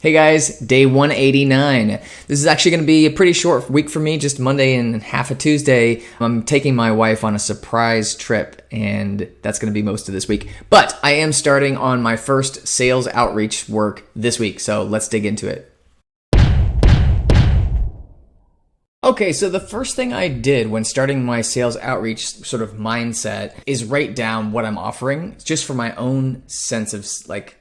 Hey guys, day 189. This is actually going to be a pretty short week for me, just Monday and half a Tuesday. I'm taking my wife on a surprise trip, and that's going to be most of this week. But I am starting on my first sales outreach work this week, so let's dig into it. Okay, so the first thing I did when starting my sales outreach sort of mindset is write down what I'm offering, just for my own sense of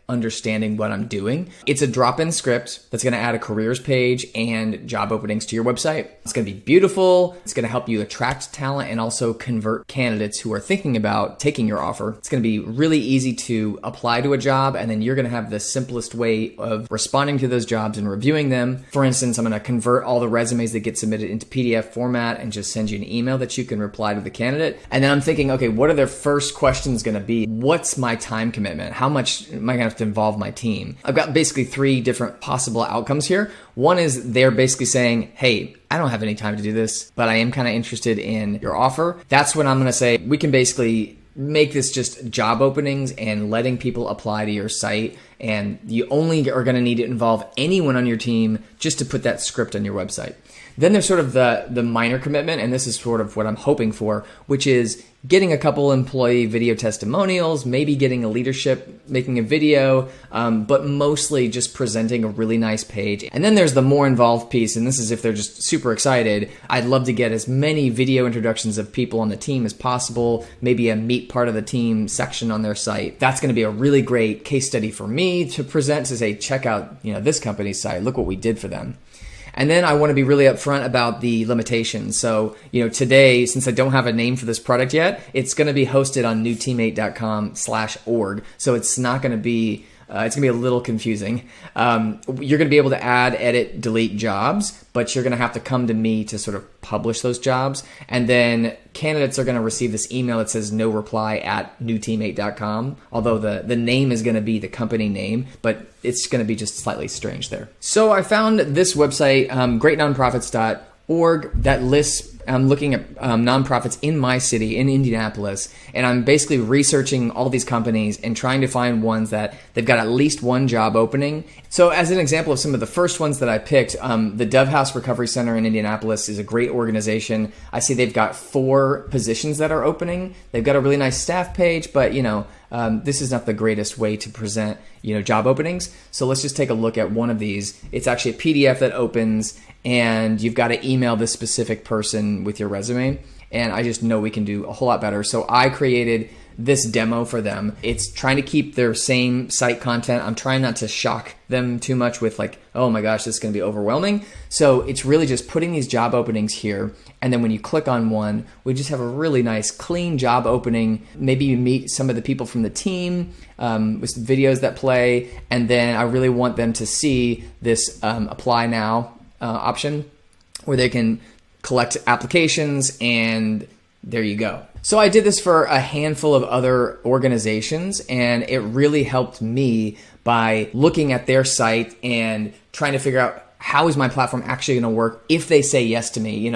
understanding what I'm doing. It's a drop-in script that's going to add a careers page and job openings to your website. It's going to be beautiful. It's going to help you attract talent and also convert candidates who are thinking about taking your offer. It's going to be really easy to apply to a job, and then you're going to have the simplest way of responding to those jobs and reviewing them. For instance, I'm going to convert all the resumes that get submitted into PDF format and just send you an email that you can reply to the candidate. And then I'm thinking, okay, what are their first questions going to be? What's my time commitment? How much am I going to have to involve my team? I've got basically three different possible outcomes here. One is they're basically saying, hey, I don't have any time to do this, but I am kind of interested in your offer. That's when I'm going to say, we can basically make this just job openings and letting people apply to your site. And you only are going to need to involve anyone on your team just to put that script on your website. Then there's sort of the minor commitment, and this is sort of what I'm hoping for, which is getting a couple employee video testimonials, maybe getting a leadership, making a video, but mostly just presenting a really nice page. And then there's the more involved piece, and this is if they're just super excited. I'd love to get as many video introductions of people on the team as possible, maybe a meet part of the team section on their site. That's going to be a really great case study for me to present, to say, check out, this company's site, look what we did for them. And then I want to be really upfront about the limitations. So, today, since I don't have a name for this product yet, it's going to be hosted on newteammate.com/org. So it's not going to be, it's going to be a little confusing. You're going to be able to add, edit, delete jobs, but you're going to have to come to me to sort of publish those jobs. And then candidates are going to receive this email that says no reply at newteammate.com, although the name is going to be the company name, but it's going to be just slightly strange there. So I found this website, greatnonprofits.org, that lists, I'm looking at nonprofits in my city, in Indianapolis, and I'm basically researching all these companies and trying to find ones that they've got at least one job opening. So as an example of some of the first ones that I picked, the Dove House Recovery Center in Indianapolis is a great organization. I see they've got 4 positions that are opening. They've got a really nice staff page, but this is not the greatest way to present, job openings. So let's just take a look at one of these. It's actually a PDF that opens, and you've got to email this specific person with your resume. And I just know we can do a whole lot better. So I created this demo for them. It's trying to keep their same site content. I'm trying not to shock them too much with oh my gosh, this is going to be overwhelming. So it's really just putting these job openings here. And then when you click on one, we just have a really nice, clean job opening. Maybe you meet some of the people from the team with some videos that play. And then I really want them to see this apply now option where they can collect applications, and there you go. So I did this for a handful of other organizations, and it really helped me by looking at their site and trying to figure out, how is my platform actually going to work if they say yes to me?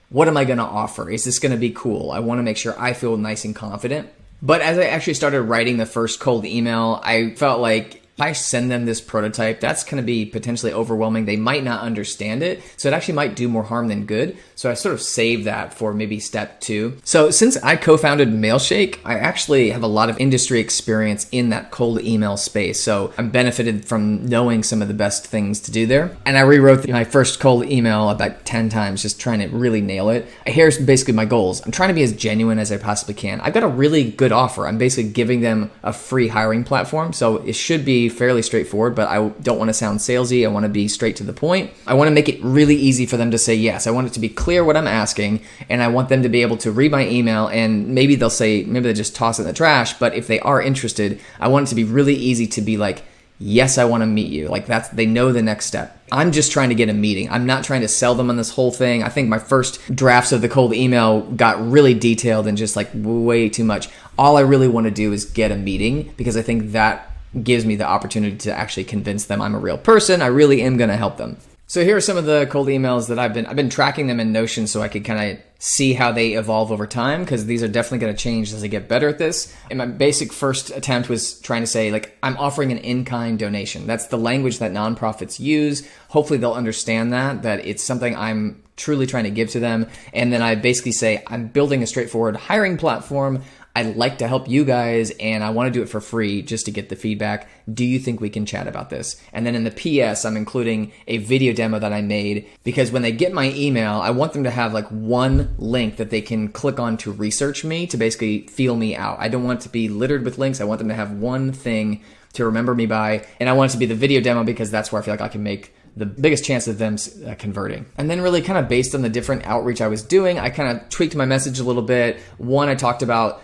What am I going to offer? Is this going to be cool? I want to make sure I feel nice and confident. But as I actually started writing the first cold email, I felt like if I send them this prototype, that's going to be potentially overwhelming. They might not understand it. So it actually might do more harm than good. So I sort of saved that for maybe step 2. So since I co-founded Mailshake, I actually have a lot of industry experience in that cold email space. So I'm benefited from knowing some of the best things to do there. And I rewrote my first cold email about 10 times, just trying to really nail it. Here's basically my goals. I'm trying to be as genuine as I possibly can. I've got a really good offer. I'm basically giving them a free hiring platform. So it should be fairly straightforward, but I don't want to sound salesy. I want to be straight to the point. I want to make it really easy for them to say yes. I want it to be clear what I'm asking, and I want them to be able to read my email, and maybe they'll say, maybe they just toss it in the trash, but if they are interested, I want it to be really easy to be like, yes, I want to meet you. They know the next step. I'm just trying to get a meeting. I'm not trying to sell them on this whole thing. I think my first drafts of the cold email got really detailed and just way too much. All I really want to do is get a meeting, because I think that gives me the opportunity to actually convince them I'm a real person. I really am going to help them. So here are some of the cold emails that I've been tracking them in Notion so I could kind of see how they evolve over time, because these are definitely going to change as I get better at this. And my basic first attempt was trying to say, like, I'm offering an in-kind donation. That's the language that nonprofits use. Hopefully they'll understand that it's something I'm truly trying to give to them. And then I basically say, I'm building a straightforward hiring platform. I'd like to help you guys, and I want to do it for free just to get the feedback. Do you think we can chat about this? And then in the PS, I'm including a video demo that I made, because when they get my email, I want them to have like one link that they can click on to research me, to basically feel me out. I don't want it to be littered with links. I want them to have one thing to remember me by, and I want it to be the video demo because that's where I feel like I can make the biggest chance of them converting. And then really kind of based on the different outreach I was doing, I kind of tweaked my message a little bit. One, I talked about,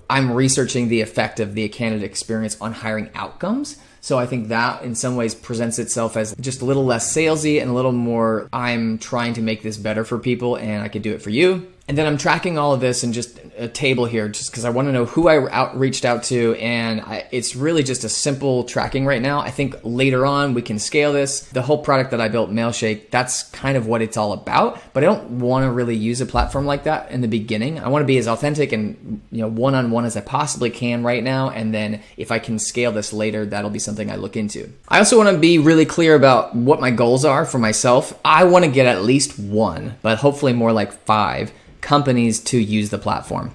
I'm researching the effect of the candidate experience on hiring outcomes. So I think that in some ways presents itself as just a little less salesy and a little more, I'm trying to make this better for people and I could do it for you. And then I'm tracking all of this in just a table here just because I want to know who I reached out to, and it's really just a simple tracking right now. I think later on we can scale this. The whole product that I built, Mailshake, that's kind of what it's all about, but I don't want to really use a platform like that in the beginning. I want to be as authentic and one-on-one as I possibly can right now, and then if I can scale this later, that'll be something I look into. I also want to be really clear about what my goals are for myself. I want to get at least one, but hopefully more like 5 companies to use the platform.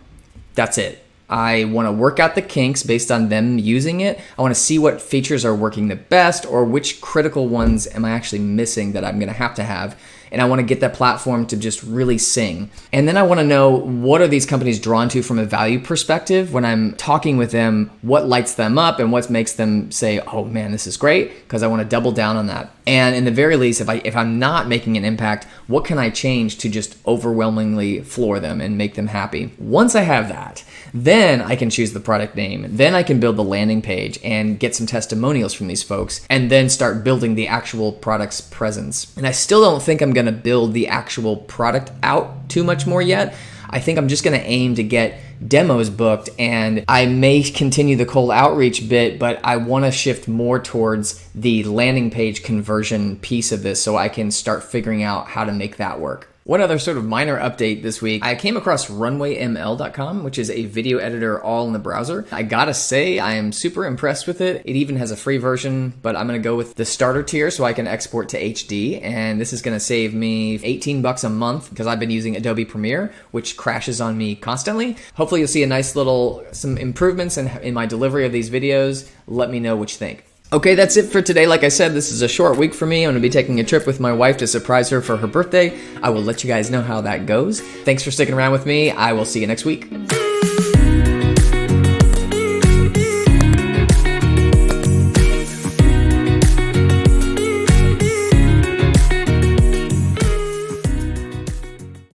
That's it. I want to work out the kinks based on them using it. I want to see what features are working the best, or which critical ones am I actually missing that I'm going to have. And I want to get that platform to just really sing. And then I want to know, what are these companies drawn to from a value perspective when I'm talking with them? What lights them up and what makes them say, oh man, this is great, because I want to double down on that. And in the very least, if I'm not making an impact, what can I change to just overwhelmingly floor them and make them happy? Once I have that, then I can choose the product name. Then I can build the landing page and get some testimonials from these folks, and then start building the actual product's presence. And I still don't think I'm going to build the actual product out too much more yet. I think I'm just going to aim to get demos booked, and I may continue the cold outreach bit, but I want to shift more towards the landing page conversion piece of this so I can start figuring out how to make that work. One other sort of minor update this week, I came across runwayml.com, which is a video editor all in the browser. I gotta say, I am super impressed with it. It even has a free version, but I'm gonna go with the starter tier so I can export to HD. And this is gonna save me $18 a month because I've been using Adobe Premiere, which crashes on me constantly. Hopefully you'll see a nice some improvements in my delivery of these videos. Let me know what you think. Okay, that's it for today. Like I said, this is a short week for me. I'm going to be taking a trip with my wife to surprise her for her birthday. I will let you guys know how that goes. Thanks for sticking around with me. I will see you next week.